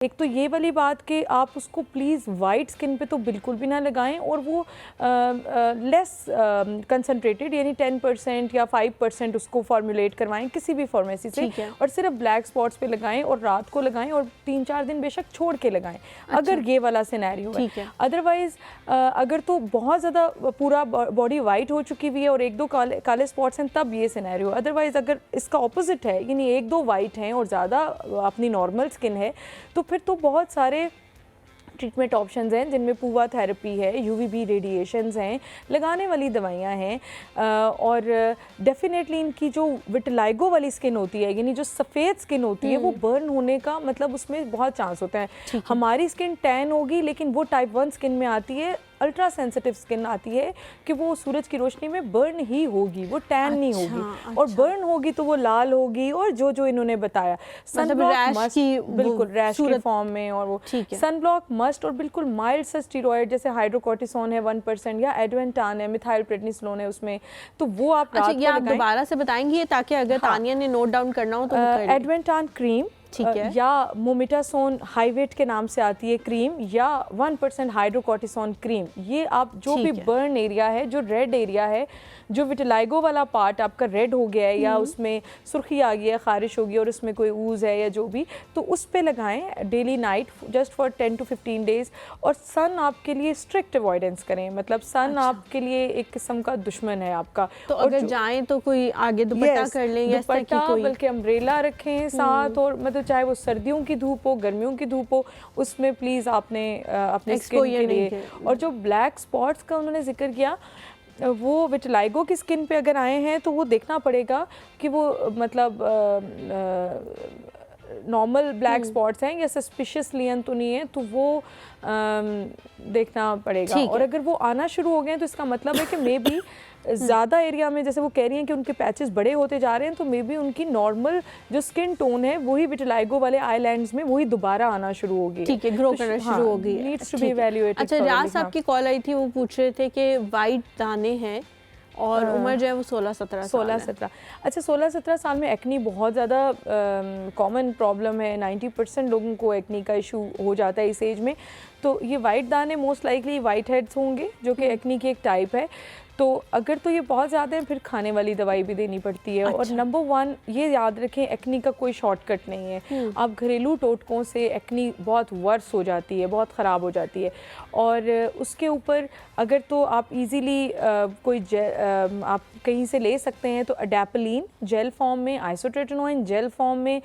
एक तो ये वाली बात कि आप उसको प्लीज़ वाइट स्किन पे तो बिल्कुल भी ना लगाएं, और वो लेस कंसनट्रेटेड यानी 10% या 5% उसको फॉर्मुलेट करवाएं किसी भी फार्मेसी से, और सिर्फ ब्लैक स्पॉट्स पे लगाएं और रात को लगाएं और 3-4 दिन बेशक छोड़ के लगाएं। अच्छा। अगर ये वाला सिनेरियो है। अदरवाइज़ अगर तो बहुत ज़्यादा पूरा बॉडी वाइट हो चुकी हुई है और 1-2 काले स्पॉट्स हैं तब ये सिनेरियो। अदरवाइज़ अगर इसका ऑपोजिट है यानी 1-2 वाइट हैं और ज़्यादा अपनी नॉर्मल स्किन है तो फिर तो बहुत सारे ट्रीटमेंट ऑप्शंस हैं जिनमें पूवा थेरेपी है, यूवीबी रेडिएशंस हैं, लगाने वाली दवाइयाँ हैं, और डेफिनेटली इनकी जो विटिलाइगो वाली स्किन होती है यानी जो सफ़ेद स्किन होती है वो बर्न होने का मतलब उसमें बहुत चांस होता है। हमारी स्किन टैन होगी लेकिन वो टाइप 1 स्किन में आती है, अल्ट्रा सेंसिटिव स्किन आती है कि वो सूरज की रोशनी में बर्न ही होगी, वो टैन नहीं होगी। और बर्न होगी तो वो लाल होगी और जो जो इन्होंने बताया सनब्लॉक मस्ट, बिल्कुल रैश के फॉर्म में, और वो सनब्लॉक मस्ट, और बिल्कुल माइल्ड सा स्टीरॉयड जैसे हाइड्रोकोर्टिसोन है 1% या एडवेंटान है, मिथाइल प्रेडनिसोलोन है उसमें, तो वो आप रात को आप दोबारा से बताएंगे ताकि अगर तानिया ने नोट डाउन करना हो तो एडवेंटान क्रीम, ठीक है, या मोमिटासोन हाईवेट के नाम से आती है क्रीम, या 1% हाइड्रोकोर्टिसोन क्रीम। ये आप जो भी बर्न एरिया है, जो रेड एरिया है, जो विटिलाइगो वाला पार्ट आपका रेड हो गया है या उसमें सुर्खी आ गई है, खारिश होगी और उसमें कोई ऊज है या जो भी, तो उस पे लगाएं daily night just for 10 to 15 days. और सन आपके लिए स्ट्रिक्ट अवॉइडेंस करें, मतलब सन आपके लिए एक किस्म का दुश्मन है आपका। तो अगर जाएं तो कोई आगे दुपट्टा कर लें या दुपट्टा, बल्कि अम्ब्रेला रखें साथ, और मतलब चाहे वो सर्दियों की धूप हो, गर्मियों की धूप हो, उसमें प्लीज़ आपने अपने स्किन के लिए। और जो ब्लैक स्पॉट्स का उन्होंने जिक्र किया, वो विटिलाइगो की स्किन पे अगर आए हैं तो वो देखना पड़ेगा कि वो मतलब नॉर्मल ब्लैक स्पॉट्स हैं या सस्पिशियस लियन तो नहीं है, तो वो देखना पड़ेगा। और अगर वो आना शुरू हो गए हैं तो इसका मतलब है कि मे बी ज़्यादा एरिया में, जैसे वो कह रही हैं कि उनके पैचेस बड़े होते जा रहे हैं, तो मे बी उनकी नॉर्मल जो स्किन टोन है वही विटिलाइगो वाले आईलैंड्स में वही दोबारा आना शुरू होगी, ठीक है, ग्रो करना शुरू होगी, नीड्स टू बी इवैल्यूएटेड। अच्छा, रियाज साहब की कॉल आई थी, वो पूछ रहे थे कि वाइट दाने हैं और उम्र जो है वो 16-17 अच्छा 16-17 साल में एक्नी बहुत ज़्यादा कॉमन प्रॉब्लम है। 90% लोगों को एक्नी का इशू हो जाता है इस एज में। तो ये वाइट दाने मोस्ट लाइकली वाइट हेड्स होंगे जो कि एक्नी की एक टाइप है। तो अगर तो ये बहुत ज़्यादा है फिर खाने वाली दवाई भी देनी पड़ती है। और नंबर 1 ये याद रखें, एक्नी का कोई शॉर्टकट नहीं है। आप घरेलू टोटकों से एक्नी बहुत वर्स हो जाती है, बहुत ख़राब हो जाती है। और उसके ऊपर अगर तो आप इजीली कोई आप कहीं से ले सकते हैं तो अडेप्लिन जेल फॉर्म में, आइसोट्रेटिनोइन जेल फॉर्म में,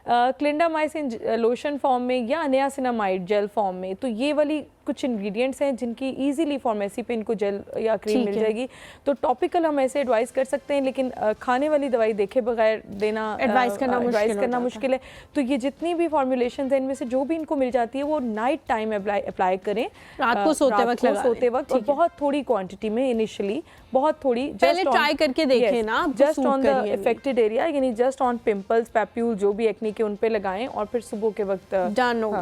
क्लिंडामाइसिन लोशन फॉर्म में, या नियासिनामाइड जेल फॉर्म में। तो ये वाली कुछ इंग्रेडिएंट्स हैं जिनकी इजीली फार्मेसी पे इनको जेल या क्रीम मिल जाएगी। तो टॉपिकल हम ऐसे एडवाइस कर सकते हैं, लेकिन खाने वाली दवाई देखे बगैर देना एडवाइस करना मुश्किल है। तो ये जितनी भी फॉर्मुलेशंस हैं इनमें से जो भी इनको मिल जाती है वो नाइट टाइम अप्लाई करें, रात को सोते वक्त, और बहुत थोड़ी क्वांटिटी में इनिशियली, बहुत थोड़ी, पहले ट्राई करके देखें ना, just on the affected area, यानी जस्ट ऑन पिंपल्स, पैप्यूल जो भी एक्नी के उन पे लगाएं और फिर सुबह के वक्त डन हो गया।